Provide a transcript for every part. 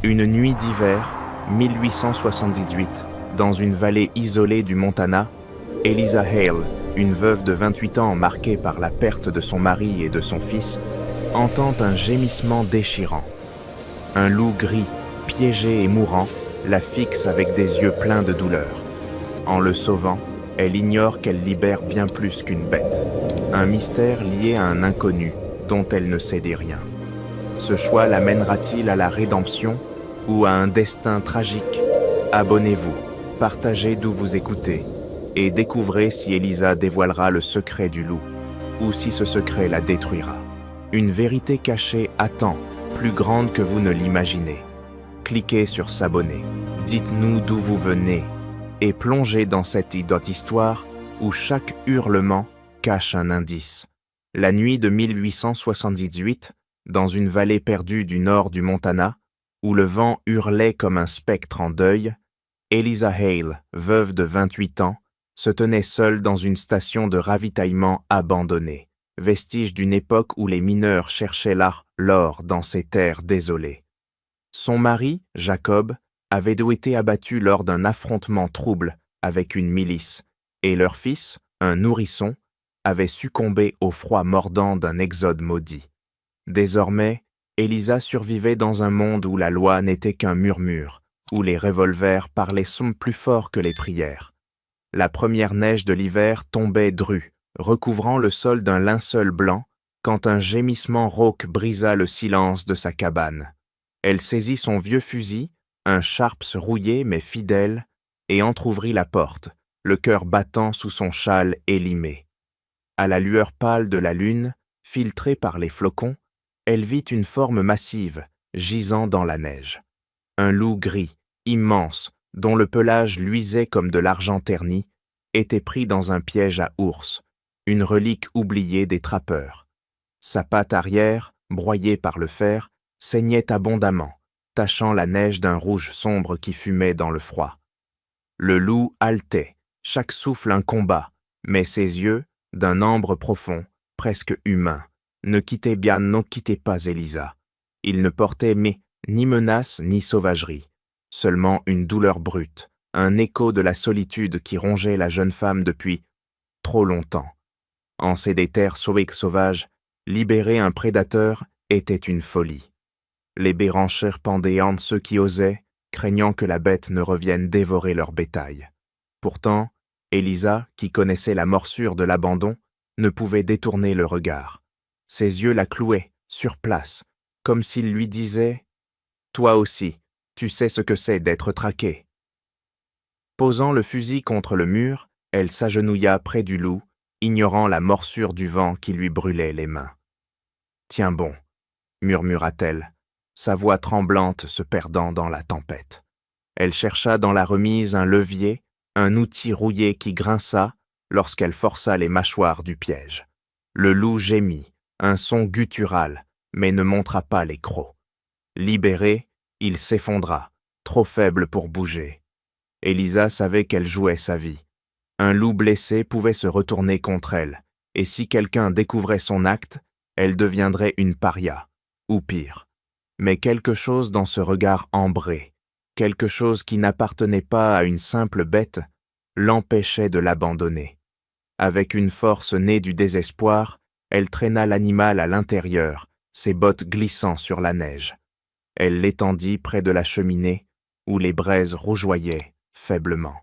Une nuit d'hiver, 1878, dans une vallée isolée du Montana, Eliza Hale, une veuve de 28 ans marquée par la perte de son mari et de son fils, entend un gémissement déchirant. Un loup gris, piégé et mourant, la fixe avec des yeux pleins de douleur. En le sauvant, elle ignore qu'elle libère bien plus qu'une bête. Un mystère lié à un inconnu dont elle ne sait des rien. Ce choix l'amènera-t-il à la rédemption ou à un destin tragique? Abonnez-vous, partagez d'où vous écoutez et découvrez si Eliza dévoilera le secret du loup ou si ce secret la détruira. Une vérité cachée attend, plus grande que vous ne l'imaginez. Cliquez sur s'abonner, dites-nous d'où vous venez et plongez dans cette histoire où chaque hurlement cache un indice. La nuit de 1878, dans une vallée perdue du nord du Montana, où le vent hurlait comme un spectre en deuil, Eliza Hale, veuve de 28 ans, se tenait seule dans une station de ravitaillement abandonnée, vestige d'une époque où les mineurs cherchaient l'or dans ces terres désolées. Son mari, Jacob, avait été abattu lors d'un affrontement trouble avec une milice, et leur fils, un nourrisson, avait succombé au froid mordant d'un exode maudit. Désormais, Eliza survivait dans un monde où la loi n'était qu'un murmure, où les revolvers parlaient plus fort que les prières. La première neige de l'hiver tombait drue, recouvrant le sol d'un linceul blanc, quand un gémissement rauque brisa le silence de sa cabane. Elle saisit son vieux fusil, un Sharps rouillé mais fidèle, et entr'ouvrit la porte, le cœur battant sous son châle élimé. À la lueur pâle de la lune, filtrée par les flocons, elle vit une forme massive, gisant dans la neige. Un loup gris, immense, dont le pelage luisait comme de l'argent terni, était pris dans un piège à ours, une relique oubliée des trappeurs. Sa patte arrière, broyée par le fer, saignait abondamment, tachant la neige d'un rouge sombre qui fumait dans le froid. Le loup haletait, chaque souffle un combat, mais ses yeux, d'un ambre profond, presque humain, ne quittaient pas Eliza. Il ne portait ni menace ni sauvagerie, seulement une douleur brute, un écho de la solitude qui rongeait la jeune femme depuis trop longtemps. En ces déterres sauvages, libérer un prédateur était une folie. Les béranchères pendaient entre ceux qui osaient, craignant que la bête ne revienne dévorer leur bétail. Pourtant, Eliza, qui connaissait la morsure de l'abandon, ne pouvait détourner le regard. Ses yeux la clouaient, sur place, comme s'il lui disait « Toi aussi, tu sais ce que c'est d'être traqué. » Posant le fusil contre le mur, elle s'agenouilla près du loup, ignorant la morsure du vent qui lui brûlait les mains. « Tiens bon, » murmura-t-elle, sa voix tremblante se perdant dans la tempête. Elle chercha dans la remise un levier, un outil rouillé qui grinça lorsqu'elle força les mâchoires du piège. Le loup gémit, un son guttural, mais ne montra pas les crocs. Libéré, il s'effondra, trop faible pour bouger. Eliza savait qu'elle jouait sa vie. Un loup blessé pouvait se retourner contre elle, et si quelqu'un découvrait son acte, elle deviendrait une paria, ou pire. Mais quelque chose dans ce regard ambré, quelque chose qui n'appartenait pas à une simple bête, l'empêchait de l'abandonner. Avec une force née du désespoir, elle traîna l'animal à l'intérieur, ses bottes glissant sur la neige. Elle l'étendit près de la cheminée, où les braises rougeoyaient faiblement.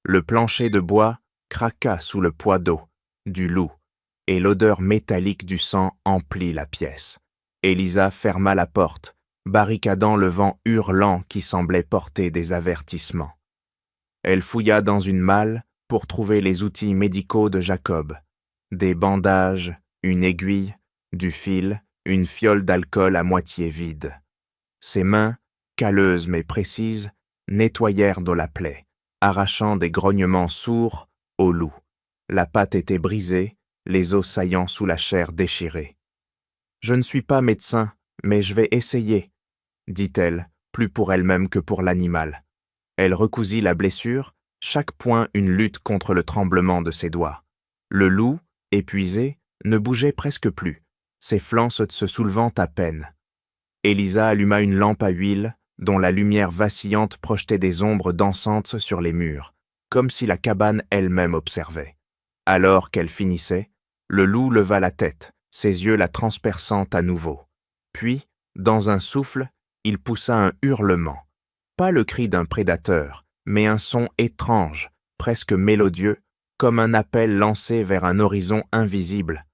Le plancher de bois craqua sous le poids d'eau, du loup, et l'odeur métallique du sang emplit la pièce. Eliza ferma la porte, barricadant le vent hurlant qui semblait porter des avertissements. Elle fouilla dans une malle pour trouver les outils médicaux de Jacob. Des bandages, une aiguille, du fil, une fiole d'alcool à moitié vide. Ses mains, calleuses mais précises, nettoyèrent de la plaie, arrachant des grognements sourds au loup. La patte était brisée, les os saillant sous la chair déchirée. « Je ne suis pas médecin, mais je vais essayer, » dit-elle, plus pour elle-même que pour l'animal. Elle recousit la blessure, chaque point une lutte contre le tremblement de ses doigts. Le loup, épuisé, ne bougeait presque plus, ses flancs se soulevant à peine. Eliza alluma une lampe à huile, dont la lumière vacillante projetait des ombres dansantes sur les murs, comme si la cabane elle-même observait. Alors qu'elle finissait, le loup leva la tête, ses yeux la transperçant à nouveau. Puis, dans un souffle, il poussa un hurlement. Pas le cri d'un prédateur, mais un son étrange, presque mélodieux, comme un appel lancé vers un horizon invisible.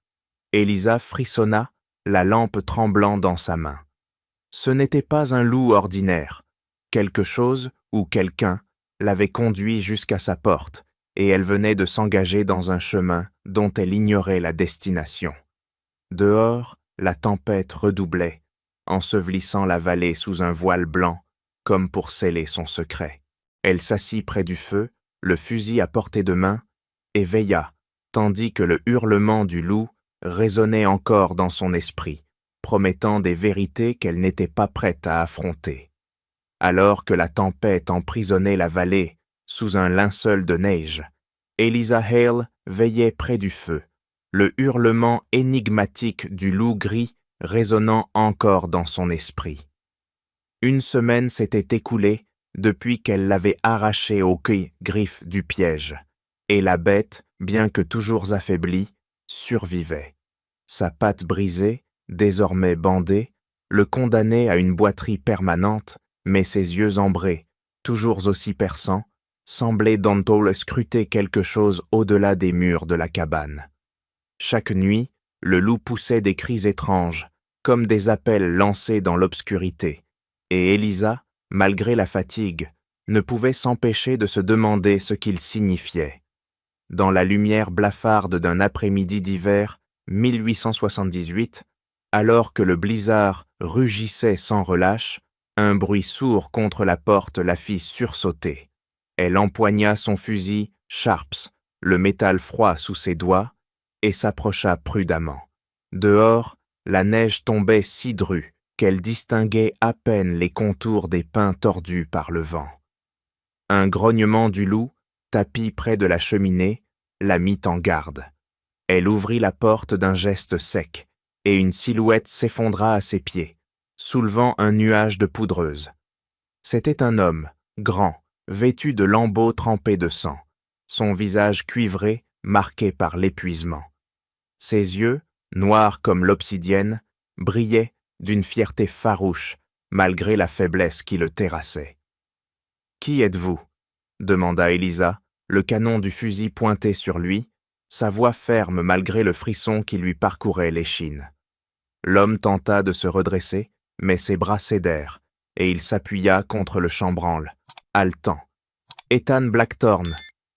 Élisa frissonna, la lampe tremblant dans sa main. Ce n'était pas un loup ordinaire. Quelque chose, ou quelqu'un, l'avait conduit jusqu'à sa porte, et elle venait de s'engager dans un chemin dont elle ignorait la destination. Dehors, la tempête redoublait, ensevelissant la vallée sous un voile blanc, comme pour sceller son secret. Elle s'assit près du feu, le fusil à portée de main, et veilla, tandis que le hurlement du loup résonnait encore dans son esprit, promettant des vérités qu'elle n'était pas prête à affronter. Alors que la tempête emprisonnait la vallée sous un linceul de neige, Eliza Hale veillait près du feu, le hurlement énigmatique du loup gris résonnant encore dans son esprit. Une semaine s'était écoulée depuis qu'elle l'avait arraché aux griffes du piège, et la bête, bien que toujours affaiblie, survivait. Sa patte brisée, désormais bandée, le condamnait à une boiterie permanente, mais ses yeux ambrés, toujours aussi perçants, semblaient d'Antole scruter quelque chose au-delà des murs de la cabane. Chaque nuit, le loup poussait des cris étranges, comme des appels lancés dans l'obscurité, et Élisa, malgré la fatigue, ne pouvait s'empêcher de se demander ce qu'il signifiait. Dans la lumière blafarde d'un après-midi d'hiver 1878, alors que le blizzard rugissait sans relâche, un bruit sourd contre la porte la fit sursauter. Elle empoigna son fusil Sharps, le métal froid sous ses doigts, et s'approcha prudemment. Dehors, la neige tombait si drue qu'elle distinguait à peine les contours des pins tordus par le vent. Un grognement du loup, tapi près de la cheminée, la mit en garde. Elle ouvrit la porte d'un geste sec, et une silhouette s'effondra à ses pieds, soulevant un nuage de poudreuse. C'était un homme, grand, vêtu de lambeaux trempés de sang, son visage cuivré, marqué par l'épuisement. Ses yeux, noirs comme l'obsidienne, brillaient d'une fierté farouche, malgré la faiblesse qui le terrassait. « Qui êtes-vous » demanda Élisa, le canon du fusil pointé sur lui, sa voix ferme malgré le frisson qui lui parcourait l'échine. L'homme tenta de se redresser, mais ses bras cédèrent, et il s'appuya contre le chambranle, haletant. « Ethan Blackthorne »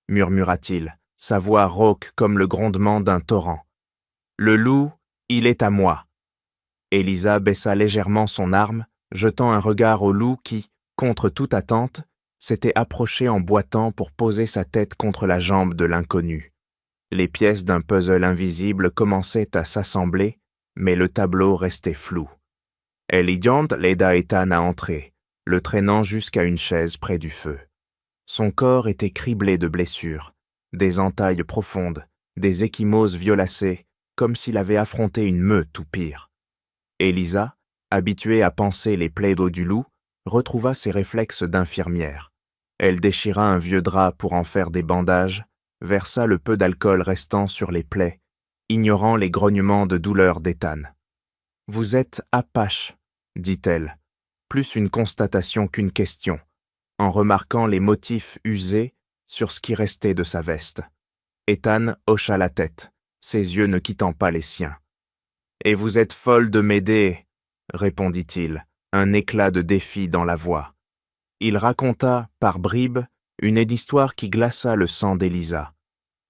murmura-t-il, sa voix rauque comme le grondement d'un torrent. « Le loup, il est à moi. » Élisa baissa légèrement son arme, jetant un regard au loup qui, contre toute attente, s'était approché en boitant pour poser sa tête contre la jambe de l'inconnu. Les pièces d'un puzzle invisible commençaient à s'assembler, mais le tableau restait flou. Elidiant l'aida Ethan à entrer, le traînant jusqu'à une chaise près du feu. Son corps était criblé de blessures, des entailles profondes, des ecchymoses violacées, comme s'il avait affronté une meute ou pire. Élisa, habituée à panser les plaidots du loup, retrouva ses réflexes d'infirmière. Elle déchira un vieux drap pour en faire des bandages, versa le peu d'alcool restant sur les plaies, ignorant les grognements de douleur d'Ethan. « Vous êtes apache » dit-elle, plus une constatation qu'une question, en remarquant les motifs usés sur ce qui restait de sa veste. Ethan hocha la tête, ses yeux ne quittant pas les siens. « Et vous êtes folle de m'aider » répondit-il, un éclat de défi dans la voix. Il raconta, par bribes, une histoire qui glaça le sang d'Élisa.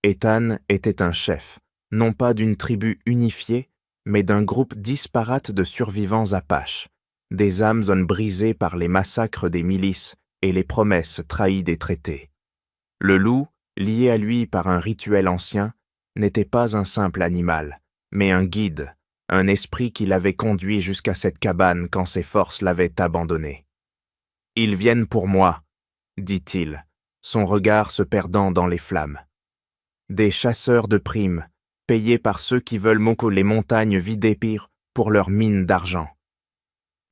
Ethan était un chef, non pas d'une tribu unifiée, mais d'un groupe disparate de survivants apaches, des âmes brisées par les massacres des milices et les promesses trahies des traités. Le loup, lié à lui par un rituel ancien, n'était pas un simple animal, mais un guide, un esprit qui l'avait conduit jusqu'à cette cabane quand ses forces l'avaient abandonné. « Ils viennent pour moi », dit-il, son regard se perdant dans les flammes. « Des chasseurs de primes, payés par ceux qui veulent les montagnes vidées pire pour leurs mines d'argent. »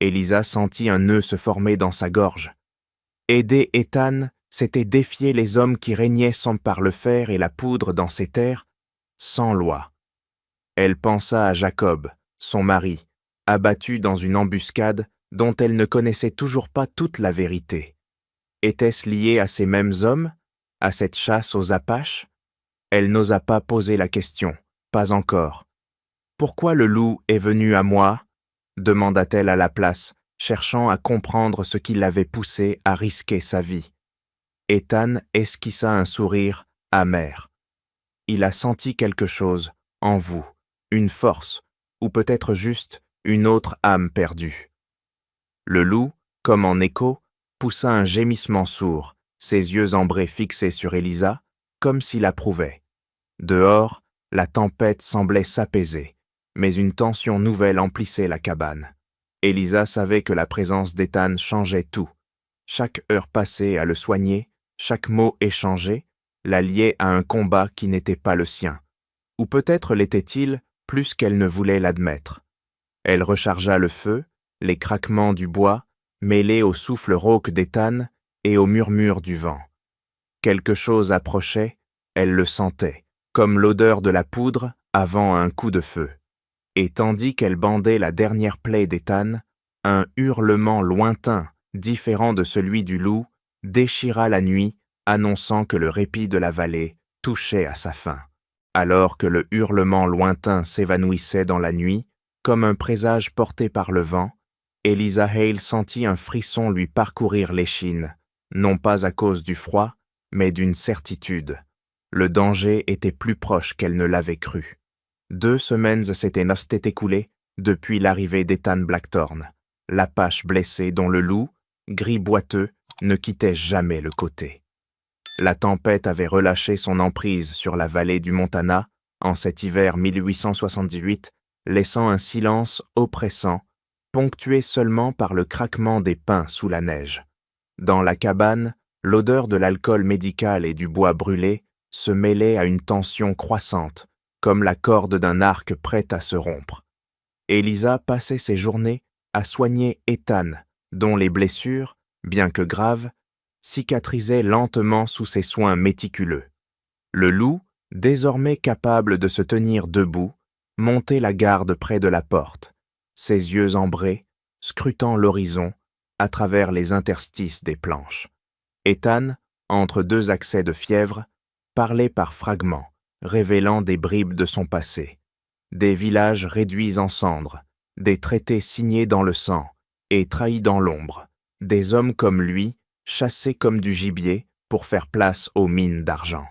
Élisa sentit un nœud se former dans sa gorge. Aider Ethan, c'était défier les hommes qui régnaient sans par le fer et la poudre dans ces terres, sans loi. Elle pensa à Jacob, son mari, abattu dans une embuscade dont elle ne connaissait toujours pas toute la vérité. Était-ce lié à ces mêmes hommes, à cette chasse aux Apaches? Elle n'osa pas poser la question, pas encore. « Pourquoi le loup est venu à moi ?» demanda-t-elle à la place, cherchant à comprendre ce qui l'avait poussée à risquer sa vie. Ethan esquissa un sourire amer. Il a senti quelque chose en vous, une force, ou peut-être juste une autre âme perdue. Le loup, comme en écho, poussa un gémissement sourd, ses yeux ambrés fixés sur Élisa, comme s'il approuvait. Dehors, la tempête semblait s'apaiser, mais une tension nouvelle emplissait la cabane. Élisa savait que la présence d'Ethan changeait tout. Chaque heure passée à le soigner, chaque mot échangé, la liait à un combat qui n'était pas le sien. Ou peut-être l'était-il plus qu'elle ne voulait l'admettre. Elle rechargea le feu, les craquements du bois, mêlés au souffle rauque d'Ethan et au murmure du vent. Quelque chose approchait, elle le sentait, comme l'odeur de la poudre avant un coup de feu. Et tandis qu'elle bandait la dernière plaie d'Ethan, un hurlement lointain, différent de celui du loup, déchira la nuit, annonçant que le répit de la vallée touchait à sa fin. Alors que le hurlement lointain s'évanouissait dans la nuit, comme un présage porté par le vent, Élisa Hale sentit un frisson lui parcourir l'échine, non pas à cause du froid, mais d'une certitude. Le danger était plus proche qu'elle ne l'avait cru. 2 semaines s'étaient écoulées depuis l'arrivée d'Ethan Blackthorne, l'Apache blessé dont le loup, gris boiteux, ne quittait jamais le côté. La tempête avait relâché son emprise sur la vallée du Montana en cet hiver 1878, laissant un silence oppressant, ponctué seulement par le craquement des pins sous la neige. Dans la cabane, l'odeur de l'alcool médical et du bois brûlé se mêlait à une tension croissante, comme la corde d'un arc prêt à se rompre. Élisa passait ses journées à soigner Ethan, dont les blessures, bien que graves, cicatrisaient lentement sous ses soins méticuleux. Le loup, désormais capable de se tenir debout, montait la garde près de la porte, ses yeux ambrés, scrutant l'horizon à travers les interstices des planches. Ethan, entre 2 accès de fièvre, parlait par fragments, révélant des bribes de son passé, des villages réduits en cendres, des traités signés dans le sang et trahis dans l'ombre, des hommes comme lui, chassés comme du gibier pour faire place aux mines d'argent.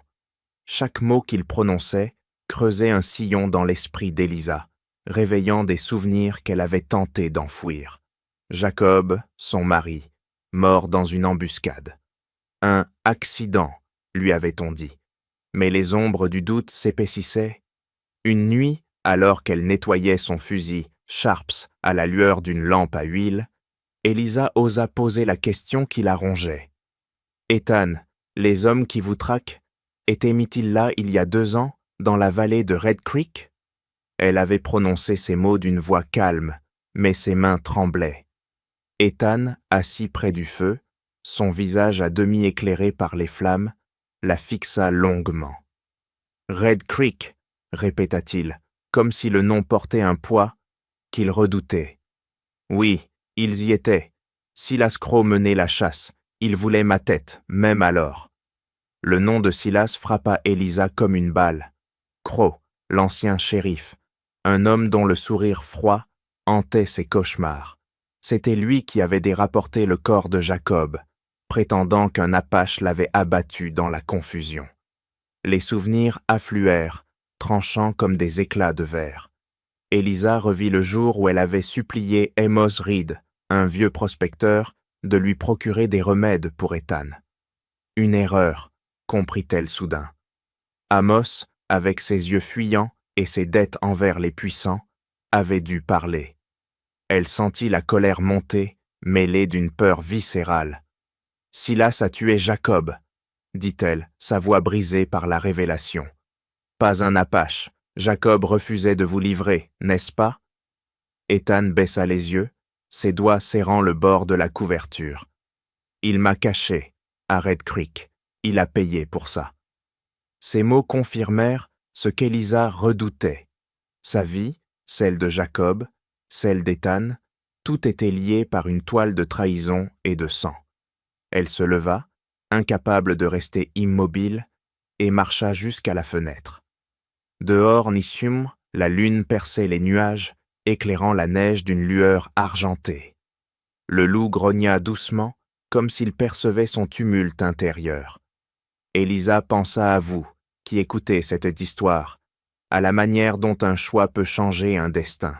Chaque mot qu'il prononçait creusait un sillon dans l'esprit d'Élisa, réveillant des souvenirs qu'elle avait tenté d'enfouir. Jacob, son mari, mort dans une embuscade. Un accident, lui avait-on dit. Mais les ombres du doute s'épaississaient. Une nuit, alors qu'elle nettoyait son fusil Sharps à la lueur d'une lampe à huile, Élisa osa poser la question qui la rongeait. « Ethan, les hommes qui vous traquent, étaient mis-ils là il y a 2 ans, dans la vallée de Red Creek ?» Elle avait prononcé ces mots d'une voix calme, mais ses mains tremblaient. Ethan, assis près du feu, son visage à demi éclairé par les flammes, la fixa longuement. « Red Creek » répéta-t-il, comme si le nom portait un poids qu'il redoutait. « Oui, ils y étaient. Silas Crow menait la chasse. Il voulait ma tête, même alors. » Le nom de Silas frappa Élisa comme une balle. Crow, l'ancien shérif, un homme dont le sourire froid hantait ses cauchemars. C'était lui qui avait dérapporté le corps de Jacob, prétendant qu'un Apache l'avait abattu dans la confusion. Les souvenirs affluèrent, tranchant comme des éclats de verre. Élisa revit le jour où elle avait supplié Amos Reed, un vieux prospecteur, de lui procurer des remèdes pour Ethan. Une erreur, comprit-elle soudain. Amos, avec ses yeux fuyants et ses dettes envers les puissants, avait dû parler. Elle sentit la colère monter, mêlée d'une peur viscérale. « Silas a tué Jacob », dit-elle, sa voix brisée par la révélation. « Pas un Apache. Jacob refusait de vous livrer, n'est-ce pas ?» Ethan baissa les yeux, ses doigts serrant le bord de la couverture. Il m'a caché, à Red Creek. Il a payé pour ça. Ces mots confirmèrent ce qu'Elisa redoutait. Sa vie, celle de Jacob, celle d'Ethan, tout était lié par une toile de trahison et de sang. Elle se leva, incapable de rester immobile, et marcha jusqu'à la fenêtre. Dehors, Nissim, la lune perçait les nuages, éclairant la neige d'une lueur argentée. Le loup grogna doucement, comme s'il percevait son tumulte intérieur. Elisa pensa à vous, qui écoutez cette histoire, à la manière dont un choix peut changer un destin.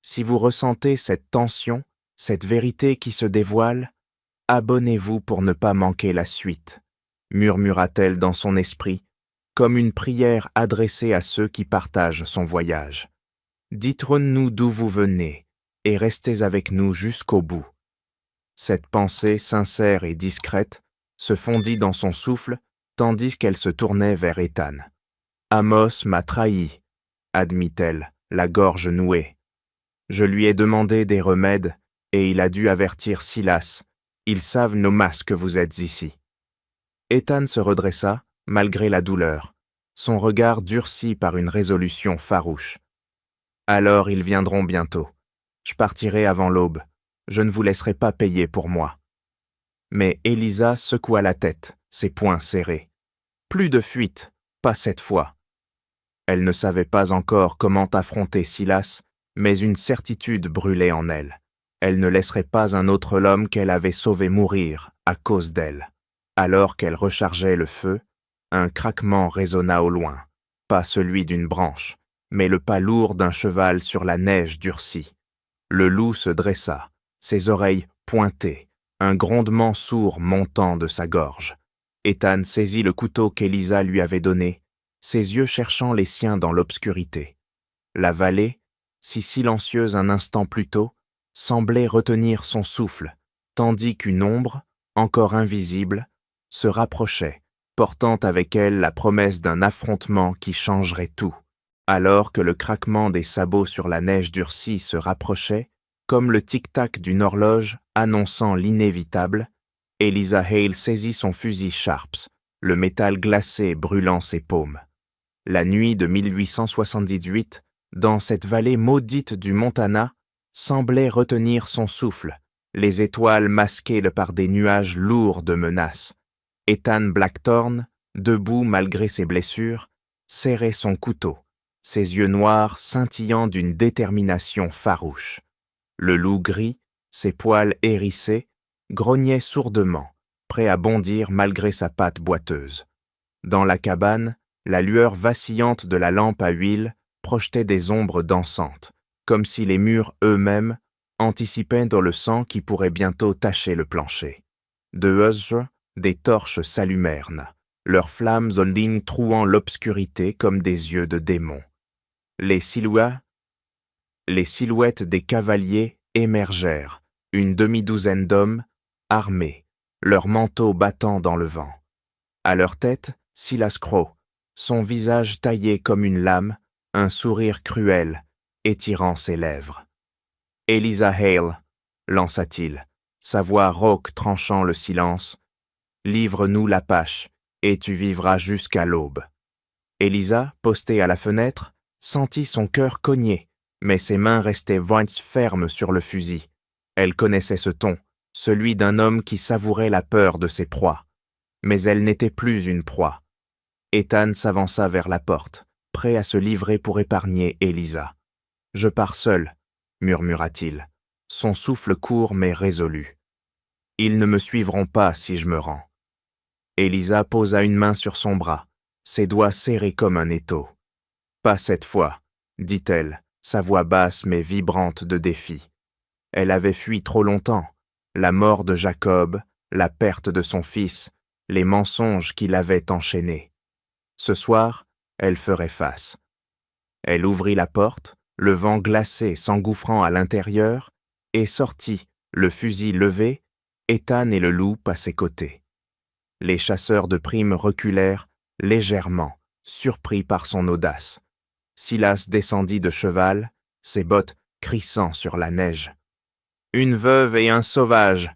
Si vous ressentez cette tension, cette vérité qui se dévoile, abonnez-vous pour ne pas manquer la suite, murmura-t-elle dans son esprit, comme une prière adressée à ceux qui partagent son voyage. Dites-nous d'où vous venez et restez avec nous jusqu'au bout. Cette pensée sincère et discrète se fondit dans son souffle tandis qu'elle se tournait vers Ethan. « Amos m'a trahi, admit-elle, la gorge nouée. Je lui ai demandé des remèdes et il a dû avertir Silas. Ils savent nos masques que vous êtes ici. » Ethan se redressa, malgré la douleur, son regard durci par une résolution farouche. « Alors ils viendront bientôt. Je partirai avant l'aube. Je ne vous laisserai pas payer pour moi. » Mais Elisa secoua la tête, ses poings serrés. Plus de fuite, pas cette fois. Elle ne savait pas encore comment affronter Silas, mais une certitude brûlait en elle. Elle ne laisserait pas un autre homme qu'elle avait sauvé mourir à cause d'elle. Alors qu'elle rechargeait le feu, un craquement résonna au loin, pas celui d'une branche, mais le pas lourd d'un cheval sur la neige durcie. Le loup se dressa, ses oreilles pointées, un grondement sourd montant de sa gorge. Ethan saisit le couteau qu'Elisa lui avait donné, ses yeux cherchant les siens dans l'obscurité. La vallée, si silencieuse un instant plus tôt, semblait retenir son souffle, tandis qu'une ombre, encore invisible, se rapprochait, portant avec elle la promesse d'un affrontement qui changerait tout. Alors que le craquement des sabots sur la neige durcie se rapprochait, comme le tic-tac d'une horloge annonçant l'inévitable, Elisa Hale saisit son fusil Sharps, le métal glacé brûlant ses paumes. La nuit de 1878, dans cette vallée maudite du Montana, semblait retenir son souffle, les étoiles masquées par des nuages lourds de menaces. Ethan Blackthorne, debout malgré ses blessures, serrait son couteau, ses yeux noirs scintillant d'une détermination farouche. Le loup gris, ses poils hérissés, grognait sourdement, prêt à bondir malgré sa patte boiteuse. Dans la cabane, la lueur vacillante de la lampe à huile projetait des ombres dansantes, comme si les murs eux-mêmes anticipaient dans le sang qui pourrait bientôt tacher le plancher. De Huzz, des torches s'allumèrent, leurs flammes en ligne trouant l'obscurité comme des yeux de démons. Les silhouettes des cavaliers émergèrent, une demi-douzaine d'hommes, armés, leurs manteaux battant dans le vent. À leur tête, Silas Crow, son visage taillé comme une lame, un sourire cruel, étirant ses lèvres. « Elisa Hale, lança-t-il, sa voix rauque tranchant le silence, livre-nous l'Apache, et tu vivras jusqu'à l'aube. » Elisa, postée à la fenêtre, sentit son cœur cogner, mais ses mains restaient fermes sur le fusil. Elle connaissait ce ton, celui d'un homme qui savourait la peur de ses proies. Mais elle n'était plus une proie. Ethan s'avança vers la porte, prêt à se livrer pour épargner Elisa. « Je pars seul, » murmura-t-il, son souffle court mais résolu. « Ils ne me suivront pas si je me rends. » Elisa posa une main sur son bras, ses doigts serrés comme un étau. « Pas cette fois, » dit-elle, sa voix basse mais vibrante de défi. Elle avait fui trop longtemps, la mort de Jacob, la perte de son fils, les mensonges qui l'avaient enchaînée. Ce soir, elle ferait face. Elle ouvrit la porte, le vent glacé s'engouffrant à l'intérieur, et sortit, le fusil levé, Ethan et le loup à ses côtés. Les chasseurs de primes reculèrent, légèrement, surpris par son audace. Silas descendit de cheval, ses bottes crissant sur la neige. Une veuve et un sauvage,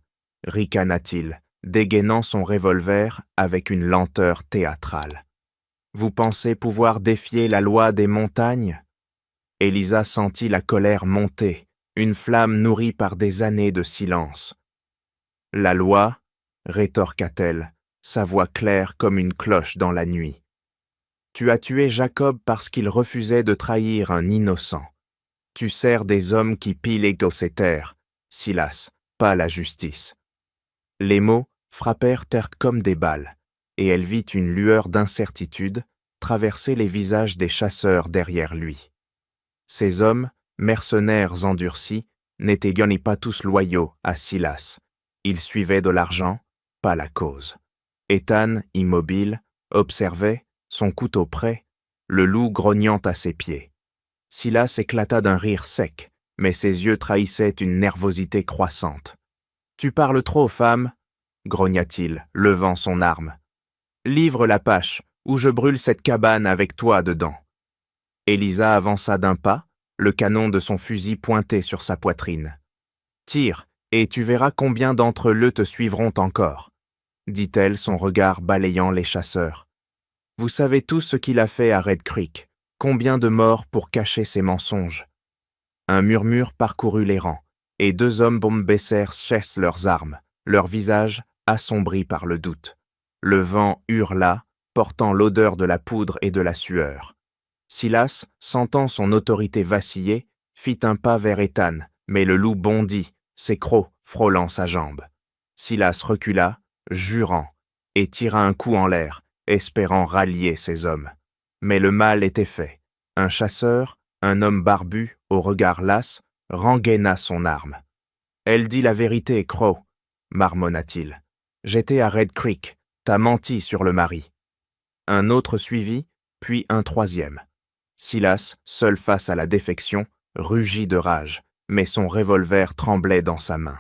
ricana-t-il, dégainant son revolver avec une lenteur théâtrale. Vous pensez pouvoir défier la loi des montagnes? Elisa sentit la colère monter, une flamme nourrie par des années de silence. La loi, rétorqua-t-elle, sa voix claire comme une cloche dans la nuit. Tu as tué Jacob parce qu'il refusait de trahir un innocent. Tu sers des hommes qui pillent l'égocétaire, Silas, pas la justice. Les mots frappèrent terre comme des balles, et elle vit une lueur d'incertitude traverser les visages des chasseurs derrière lui. Ces hommes, mercenaires endurcis, n'étaient pas tous loyaux à Silas. Ils suivaient de l'argent, pas la cause. Ethan, immobile, observait, son couteau prêt, le loup grognant à ses pieds. Silas éclata d'un rire sec, mais ses yeux trahissaient une nervosité croissante. « Tu parles trop, femme !» grogna-t-il, levant son arme. « Livre l'apache, ou je brûle cette cabane avec toi dedans. » Elisa avança d'un pas, le canon de son fusil pointé sur sa poitrine. « Tire, et tu verras combien d'entre eux te suivront encore, » dit-elle, son regard balayant les chasseurs. « Vous savez tous ce qu'il a fait à Red Creek, combien de morts pour cacher ses mensonges. » Un murmure parcourut les rangs, et deux hommes baissèrent leurs armes, leurs visages assombris par le doute. Le vent hurla, portant l'odeur de la poudre et de la sueur. Silas, sentant son autorité vaciller, fit un pas vers Ethan, mais le loup bondit, ses crocs frôlant sa jambe. Silas recula, jurant, et tira un coup en l'air, espérant rallier ses hommes. Mais le mal était fait. Un chasseur, un homme barbu, au regard las, rengaina son arme. « Elle dit la vérité, Crow, » marmonna-t-il. « J'étais à Red Creek, t'as menti sur le mari. » Un autre suivit, puis un troisième. Silas, seul face à la défection, rugit de rage, mais son revolver tremblait dans sa main.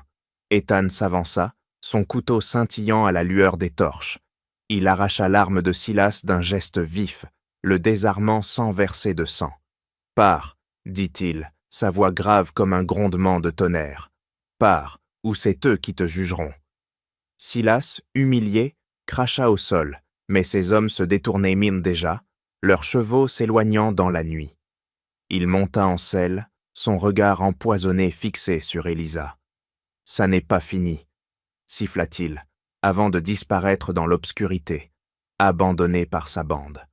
Ethan s'avança, son couteau scintillant à la lueur des torches. Il arracha l'arme de Silas d'un geste vif, le désarmant sans verser de sang. « Pars, dit-il, sa voix grave comme un grondement de tonnerre. Pars, ou c'est eux qui te jugeront. » Silas, humilié, cracha au sol, mais ses hommes se détournaient mine déjà, leurs chevaux s'éloignant dans la nuit. Il monta en selle, son regard empoisonné fixé sur Elisa. « Ça n'est pas fini, » siffla-t-il, avant de disparaître dans l'obscurité, abandonné par sa bande.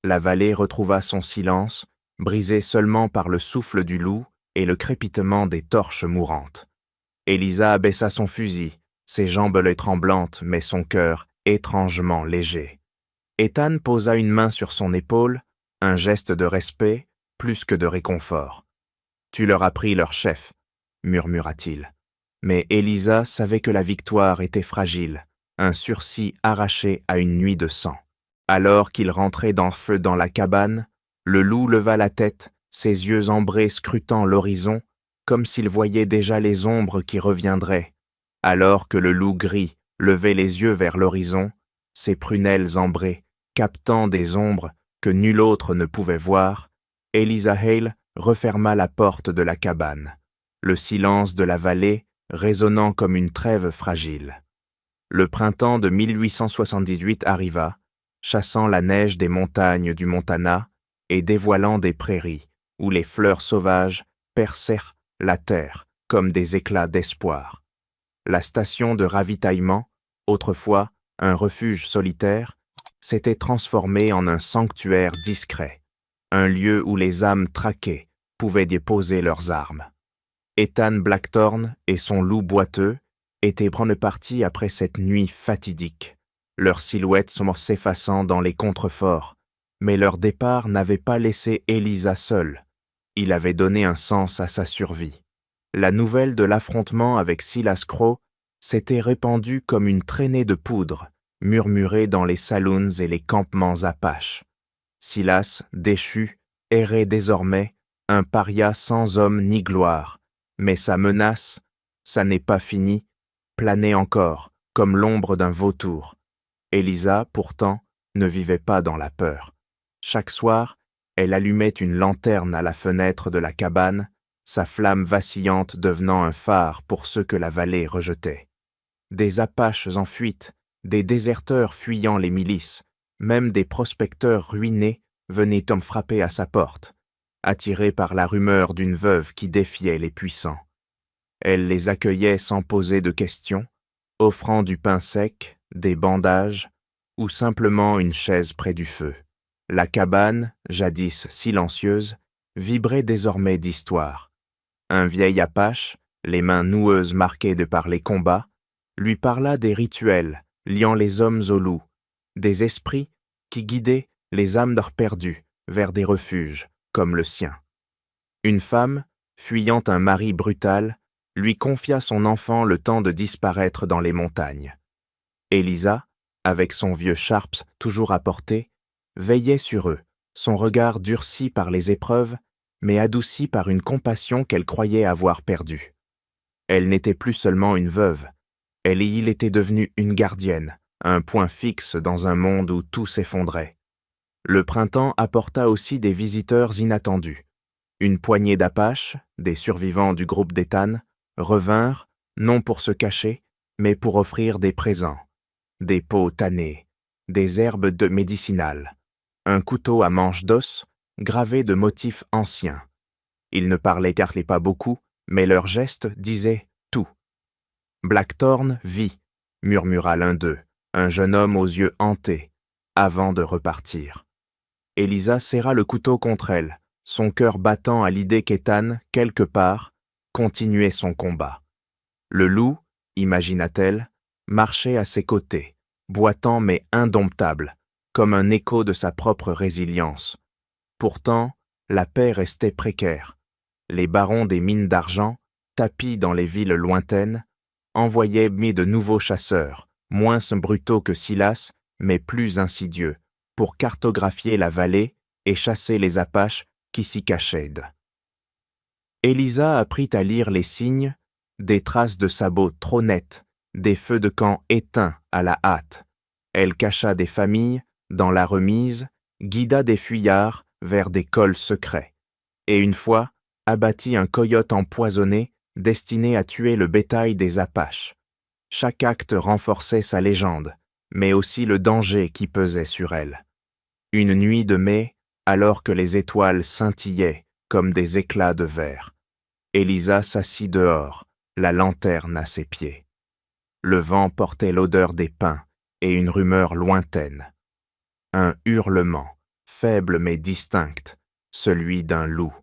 La vallée retrouva son silence, brisé seulement par le souffle du loup et le crépitement des torches mourantes. Elisa abaissa son fusil, ses jambes tremblantes, mais son cœur étrangement léger. Ethan posa une main sur son épaule, un geste de respect plus que de réconfort. « Tu leur as pris leur chef, » murmura-t-il. Mais Elisa savait que la victoire était fragile, un sursis arraché à une nuit de sang. Alors qu'il rentrait dans la cabane, le loup leva la tête, ses yeux ambrés scrutant l'horizon, comme s'il voyait déjà les ombres qui reviendraient. Alors que le loup gris levait les yeux vers l'horizon, ses prunelles ambrées, captant des ombres que nul autre ne pouvait voir, Elisa Hale referma la porte de la cabane, le silence de la vallée résonnant comme une trêve fragile. Le printemps de 1878 arriva, chassant la neige des montagnes du Montana et dévoilant des prairies où les fleurs sauvages percèrent la terre comme des éclats d'espoir. La station de ravitaillement, autrefois un refuge solitaire, s'était transformée en un sanctuaire discret, un lieu où les âmes traquées pouvaient déposer leurs armes. Ethan Blackthorne et son loup boiteux étaient prendre parti après cette nuit fatidique, leurs silhouettes s'effaçant dans les contreforts, mais leur départ n'avait pas laissé Elisa seule. Il avait donné un sens à sa survie. La nouvelle de l'affrontement avec Silas Crow s'était répandue comme une traînée de poudre, murmurée dans les saloons et les campements apaches. Silas, déchu, errait désormais, un paria sans homme ni gloire, mais sa menace, ça n'est pas fini, planait encore, comme l'ombre d'un vautour. Elisa, pourtant, ne vivait pas dans la peur. Chaque soir, elle allumait une lanterne à la fenêtre de la cabane, sa flamme vacillante devenant un phare pour ceux que la vallée rejetait. Des Apaches en fuite, des déserteurs fuyant les milices, même des prospecteurs ruinés venaient frapper à sa porte, attirés par la rumeur d'une veuve qui défiait les puissants. Elle les accueillait sans poser de questions, offrant du pain sec, des bandages ou simplement une chaise près du feu. La cabane, jadis silencieuse, vibrait désormais d'histoire. Un vieil Apache, les mains noueuses marquées de par les combats, lui parla des rituels liant les hommes aux loups, des esprits qui guidaient les âmes perdues vers des refuges comme le sien. Une femme, fuyant un mari brutal, lui confia son enfant le temps de disparaître dans les montagnes. Elisa, avec son vieux Sharps toujours à portée, veillait sur eux, son regard durci par les épreuves, mais adouci par une compassion qu'elle croyait avoir perdue. Elle n'était plus seulement une veuve, elle y était devenue une gardienne, un point fixe dans un monde où tout s'effondrait. Le printemps apporta aussi des visiteurs inattendus. Une poignée d'Apaches, des survivants du groupe d'Ethan, revinrent, non pour se cacher, mais pour offrir des présents. Des peaux tannées, des herbes médicinales, un couteau à manche d'os, gravé de motifs anciens. Ils ne parlaient pas beaucoup, mais leurs gestes disaient tout. Blackthorn vit, murmura l'un d'eux, un jeune homme aux yeux hantés, avant de repartir. Elisa serra le couteau contre elle, son cœur battant à l'idée qu'Ethan, quelque part, continuait son combat. Le loup, imagina-t-elle, marchait à ses côtés, boitant mais indomptable, comme un écho de sa propre résilience. Pourtant, la paix restait précaire. Les barons des mines d'argent, tapis dans les villes lointaines, envoyaient de nouveaux chasseurs, moins brutaux que Silas, mais plus insidieux, pour cartographier la vallée et chasser les Apaches qui s'y cachaient. Elisa apprit à lire les signes, des traces de sabots trop nettes, des feux de camp éteints à la hâte. Elle cacha des familles dans la remise, guida des fuyards vers des cols secrets, et une fois abattit un coyote empoisonné destiné à tuer le bétail des Apaches. Chaque acte renforçait sa légende, mais aussi le danger qui pesait sur elle. Une nuit de mai, alors que les étoiles scintillaient comme des éclats de verre, Elisa s'assit dehors, la lanterne à ses pieds. Le vent portait l'odeur des pins et une rumeur lointaine. Un hurlement, faible mais distinct, celui d'un loup.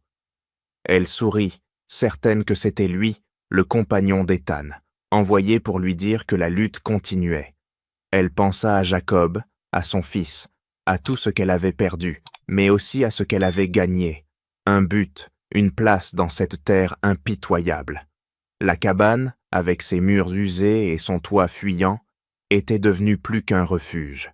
Elle sourit, certaine que c'était lui, le compagnon d'Ethan, envoyé pour lui dire que la lutte continuait. Elle pensa à Jacob, à son fils, à tout ce qu'elle avait perdu, mais aussi à ce qu'elle avait gagné, un but, une place dans cette terre impitoyable. La cabane, avec ses murs usés et son toit fuyant, était devenue plus qu'un refuge.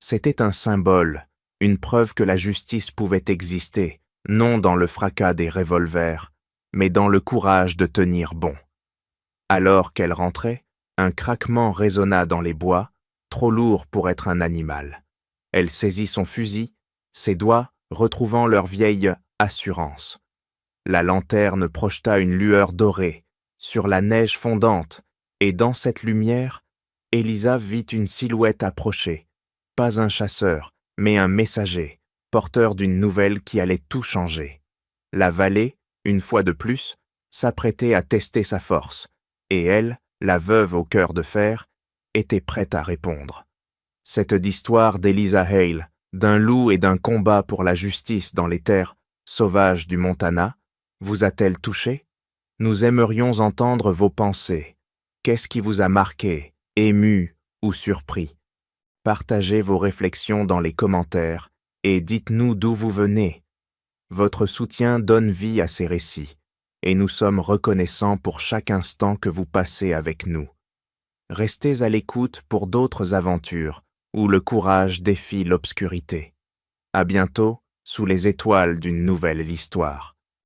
C'était un symbole, une preuve que la justice pouvait exister, non dans le fracas des revolvers, mais dans le courage de tenir bon. Alors qu'elle rentrait, un craquement résonna dans les bois, trop lourd pour être un animal. Elle saisit son fusil, ses doigts retrouvant leur vieille assurance. La lanterne projeta une lueur dorée sur la neige fondante, et dans cette lumière, Elisa vit une silhouette approcher, pas un chasseur, mais un messager, porteur d'une nouvelle qui allait tout changer. La vallée, une fois de plus, s'apprêtait à tester sa force, et elle, la veuve au cœur de fer, était prête à répondre. Cette histoire d'Elisa Hale, d'un loup et d'un combat pour la justice dans les terres sauvages du Montana, vous a-t-elle touché? Nous aimerions entendre vos pensées. Qu'est-ce qui vous a marqué, ému ou surpris? Partagez vos réflexions dans les commentaires et dites-nous d'où vous venez. Votre soutien donne vie à ces récits, et nous sommes reconnaissants pour chaque instant que vous passez avec nous. Restez à l'écoute pour d'autres aventures où le courage défie l'obscurité. À bientôt, sous les étoiles d'une nouvelle histoire.